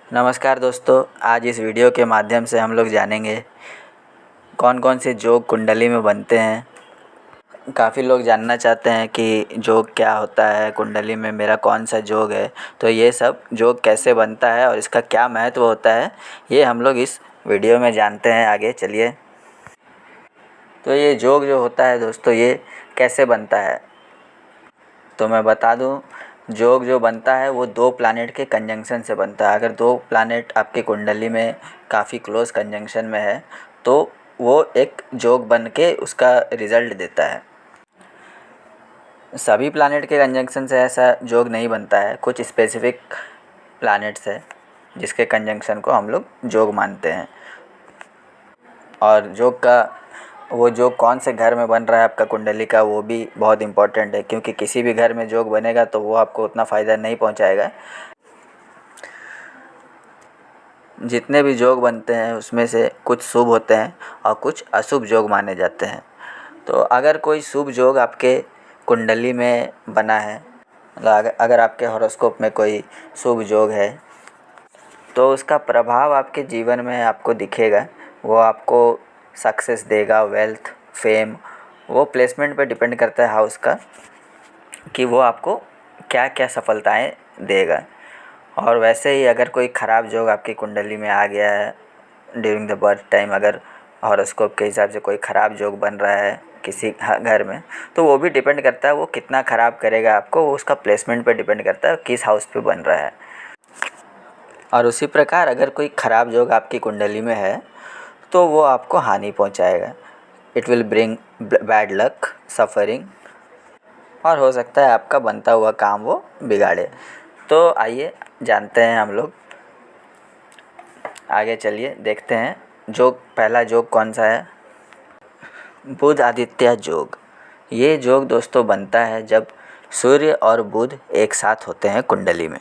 नमस्कार दोस्तों, आज इस वीडियो के माध्यम से हम लोग जानेंगे कौन कौन से योग कुंडली में बनते हैं। काफ़ी लोग जानना चाहते हैं कि योग क्या होता है, कुंडली में मेरा कौन सा योग है, तो ये सब योग कैसे बनता है और इसका क्या महत्व होता है, ये हम लोग इस वीडियो में जानते हैं। आगे चलिए। तो ये योग जो होता है दोस्तों, ये कैसे बनता है, तो मैं बता दूं। योग जो बनता है वो दो प्लैनेट के कंजंक्शन से बनता है। अगर दो प्लैनेट आपकी कुंडली में काफ़ी क्लोज कंजंक्शन में है तो वो एक योग बन के उसका रिज़ल्ट देता है। सभी प्लैनेट के कंजंक्शन से ऐसा योग नहीं बनता है। कुछ स्पेसिफिक प्लैनेट्स है जिसके कंजंक्शन को हम लोग योग मानते हैं। और योग का वो योग कौन से घर में बन रहा है आपका कुंडली का, वो भी बहुत इम्पोर्टेंट है, क्योंकि किसी भी घर में योग बनेगा तो वो आपको उतना फ़ायदा नहीं पहुंचाएगा। जितने भी योग बनते हैं उसमें से कुछ शुभ होते हैं और कुछ अशुभ योग माने जाते हैं। तो अगर कोई शुभ योग आपके कुंडली में बना है, मतलब अगर आपके हॉरोस्कोप में कोई शुभ योग है तो उसका प्रभाव आपके जीवन में आपको दिखेगा। वो आपको सक्सेस देगा, वेल्थ, फेम, वो प्लेसमेंट पे डिपेंड करता है हाउस का, कि वो आपको क्या क्या सफलताएं देगा। और वैसे ही अगर कोई ख़राब योग आपकी कुंडली में आ गया है ड्यूरिंग द बर्थ टाइम, अगर हॉरोस्कोप के हिसाब से कोई ख़राब योग बन रहा है किसी घर में, तो वो भी डिपेंड करता है वो कितना ख़राब करेगा आपको। वो उसका प्लेसमेंट पे डिपेंड करता है किस हाउस पे बन रहा है। और उसी प्रकार अगर कोई ख़राब योग आपकी कुंडली में है तो वो आपको हानि पहुंचाएगा। It will bring bad luck, suffering, और हो सकता है आपका बनता हुआ काम वो बिगाड़े। तो आइए जानते हैं हम लोग। आगे चलिए देखते हैं योग। पहला योग कौन सा है? बुध आदित्य योग। ये योग दोस्तों बनता है जब सूर्य और बुध एक साथ होते हैं कुंडली में।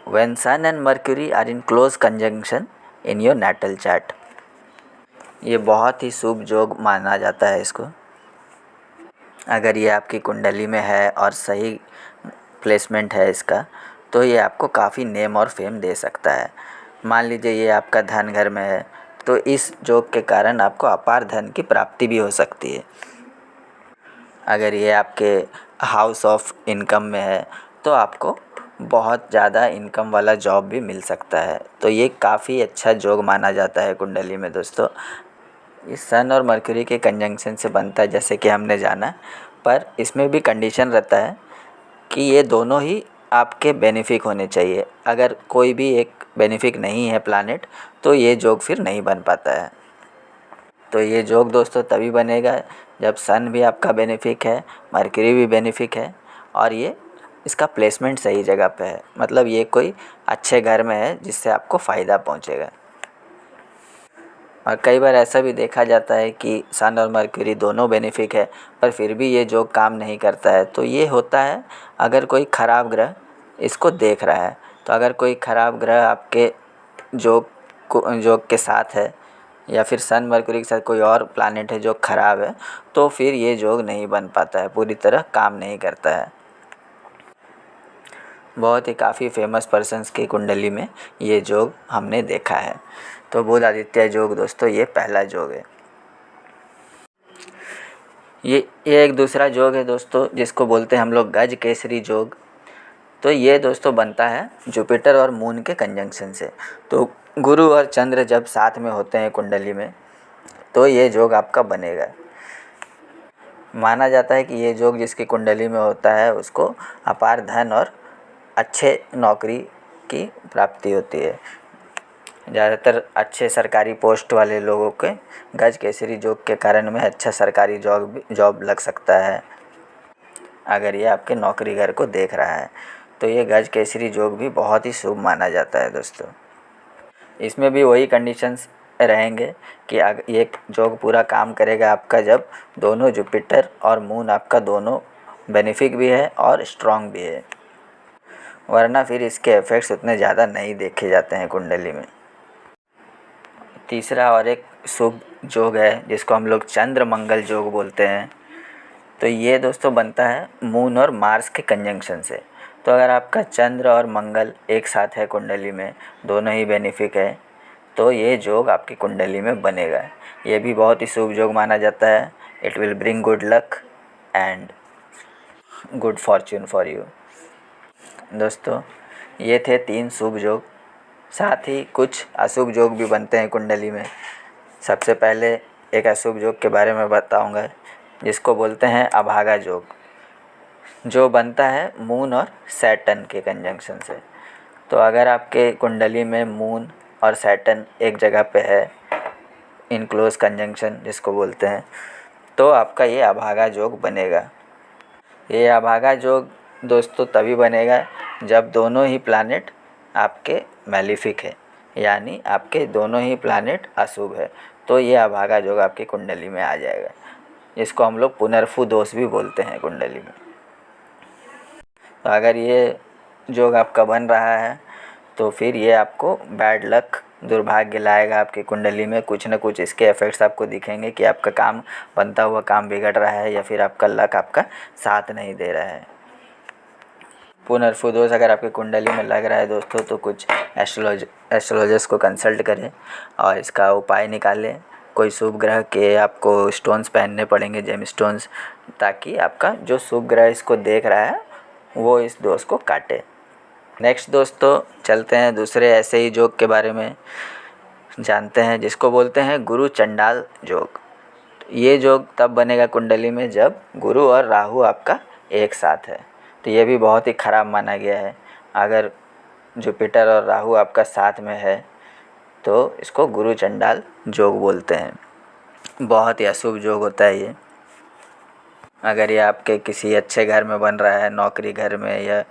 When Sun and Mercury are in close conjunction in your natal chart, ये बहुत ही शुभ योग माना जाता है इसको। अगर ये आपकी कुंडली में है और सही प्लेसमेंट है इसका, तो ये आपको काफ़ी नेम और फेम दे सकता है। मान लीजिए ये आपका धन घर में है तो इस योग के कारण आपको अपार धन की प्राप्ति भी हो सकती है। अगर ये आपके हाउस ऑफ इनकम में है तो आपको बहुत ज़्यादा इनकम वाला जॉब भी मिल सकता है। तो ये काफ़ी अच्छा योग माना जाता है कुंडली में दोस्तों। इस सन और मरकरी के कंजंक्शन से बनता है जैसे कि हमने जाना, पर इसमें भी कंडीशन रहता है कि ये दोनों ही आपके बेनिफिक होने चाहिए। अगर कोई भी एक बेनिफिक नहीं है प्लैनेट तो ये योग फिर नहीं बन पाता है। तो ये योग दोस्तों तभी बनेगा जब सन भी आपका बेनिफिक है, मरकरी भी बेनिफिक है और ये इसका प्लेसमेंट सही जगह पे है। मतलब ये कोई अच्छे घर में है जिससे आपको फ़ायदा पहुंचेगा। और कई बार ऐसा भी देखा जाता है कि सन और मरकरी दोनों बेनिफिक है पर फिर भी ये योग काम नहीं करता है। तो ये होता है अगर कोई ख़राब ग्रह इसको देख रहा है। तो अगर कोई ख़राब ग्रह आपके योग के साथ है या फिर सन मरकरी के साथ कोई और प्लैनेट है जो ख़राब है, तो फिर ये योग नहीं बन पाता है, पूरी तरह काम नहीं करता है। बहुत ही काफ़ी फेमस पर्सन्स की कुंडली में ये योग हमने देखा है। तो बुध आदित्य योग दोस्तों ये पहला योग है। ये एक दूसरा योग है दोस्तों जिसको बोलते हैं हम लोग गज केसरी योग। तो ये दोस्तों बनता है जुपिटर और मून के कंजंक्शन से। तो गुरु और चंद्र जब साथ में होते हैं कुंडली में तो ये योग आपका बनेगा। माना जाता है कि ये योग जिसकी कुंडली में होता है उसको अपार धन और अच्छे नौकरी की प्राप्ति होती है। ज़्यादातर अच्छे सरकारी पोस्ट वाले लोगों के गज केसरी योग के कारण में अच्छा सरकारी जॉब लग सकता है अगर ये आपके नौकरी घर को देख रहा है। तो ये गज केसरी योग भी बहुत ही शुभ माना जाता है दोस्तों। इसमें भी वही कंडीशंस रहेंगे कि ये योग पूरा काम करेगा आपका जब दोनों जुपिटर और मून आपका दोनों बेनिफिक भी है और स्ट्रॉन्ग भी है, वरना फिर इसके इफ़ेक्ट्स उतने ज़्यादा नहीं देखे जाते हैं कुंडली में। तीसरा और एक शुभ योग है जिसको हम लोग चंद्र मंगल योग बोलते हैं। तो ये दोस्तों बनता है मून और मार्स के कंजंक्शन से। तो अगर आपका चंद्र और मंगल एक साथ है कुंडली में, दोनों ही बेनिफिक है, तो ये योग आपकी कुंडली में बनेगा। ये भी बहुत ही शुभ योग माना जाता है। It will bring good luck and good Fortune for you. दोस्तों, ये थे 3 शुभ योग। साथ ही कुछ अशुभ योग भी बनते हैं कुंडली में। सबसे पहले एक अशुभ योग के बारे में बताऊंगा, जिसको बोलते हैं अभागा योग, जो बनता है मून और सैटर्न के कंजंक्शन से। तो अगर आपके कुंडली में मून और सैटर्न एक जगह पे है, इन क्लोज कंजंक्शन जिसको बोलते हैं, तो आपका ये अभागा योग बनेगा। ये अभागा योग दोस्तों तभी बनेगा जब दोनों ही प्लैनेट आपके मैलिफिक है, यानी आपके दोनों ही प्लैनेट अशुभ है, तो ये अभागा योग आपकी कुंडली में आ जाएगा। इसको हम लोग पुनर्फु दोष भी बोलते हैं कुंडली में। तो अगर ये योग आपका बन रहा है तो फिर ये आपको बैड लक, दुर्भाग्य लाएगा आपकी कुंडली में। कुछ न कुछ इसके इफ़ेक्ट्स आपको दिखेंगे कि आपका काम, बनता हुआ काम बिगड़ रहा है या फिर आपका लक आपका साथ नहीं दे रहा है। पुनर्फु दोष अगर आपकी कुंडली में लग रहा है दोस्तों, तो कुछ एस्ट्रोलॉजर्स को कंसल्ट करें और इसका उपाय निकालें। कोई शुभ ग्रह के आपको स्टोन्स पहनने पड़ेंगे, जेम स्टोन्स, ताकि आपका जो शुभ ग्रह इसको देख रहा है वो इस दोष को काटे। नेक्स्ट दोस्तों, चलते हैं दूसरे ऐसे ही योग के बारे में जानते हैं, जिसको बोलते हैं गुरु चंडाल योग। ये योग तब बनेगा कुंडली में जब गुरु और राहु आपका एक साथ है, तो ये भी बहुत ही ख़राब माना गया है। अगर जुपिटर और राहु आपका साथ में है तो इसको गुरु चंडाल योग बोलते हैं। बहुत ही अशुभ योग होता है ये। अगर ये आपके किसी अच्छे घर में बन रहा है, नौकरी घर में या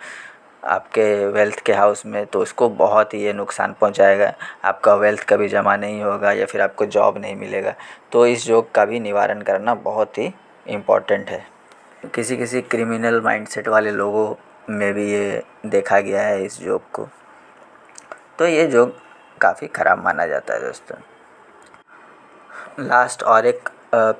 आपके वेल्थ के हाउस में, तो उसको बहुत ही ये नुकसान पहुंचाएगा। आपका वेल्थ कभी जमा नहीं होगा या फिर आपको जॉब नहीं मिलेगा। तो इस योग का भी निवारण करना बहुत ही इम्पोर्टेंट है। किसी किसी क्रिमिनल माइंडसेट वाले लोगों में भी ये देखा गया है इस योग को। तो ये योग काफ़ी ख़राब माना जाता है दोस्तों। लास्ट और एक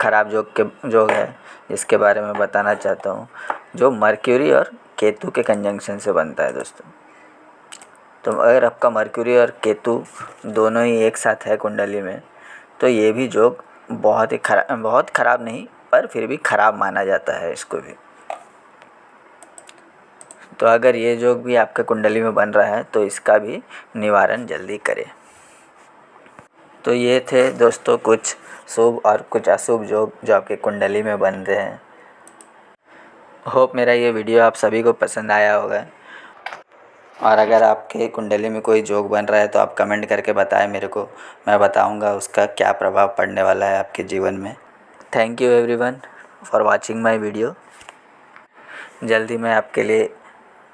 ख़राब योग है जिसके बारे में बताना चाहता हूँ, जो मर्क्यूरी और केतु के कंजंक्शन से बनता है दोस्तों। तो अगर आपका मर्क्यूरी और केतु दोनों ही एक साथ है कुंडली में, तो ये भी योग बहुत ख़राब नहीं, पर फिर भी ख़राब माना जाता है इसको भी। तो अगर ये योग भी आपके कुंडली में बन रहा है तो इसका भी निवारण जल्दी करें। तो ये थे दोस्तों कुछ शुभ और कुछ अशुभ योग जो आपके कुंडली में बनते हैं। होप मेरा ये वीडियो आप सभी को पसंद आया होगा। और अगर आपके कुंडली में कोई योग बन रहा है तो आप कमेंट करके बताएं मेरे को, मैं बताऊंगा उसका क्या प्रभाव पड़ने वाला है आपके जीवन में। Thank you everyone for watching my video. जल्दी मैं आपके लिए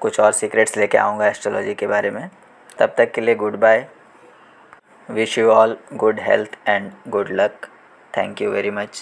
कुछ और सीक्रेट्स लेके आऊँगा एस्ट्रोलॉजी के बारे में। तब तक के लिए goodbye. Wish you all good health and good luck. Thank you very much.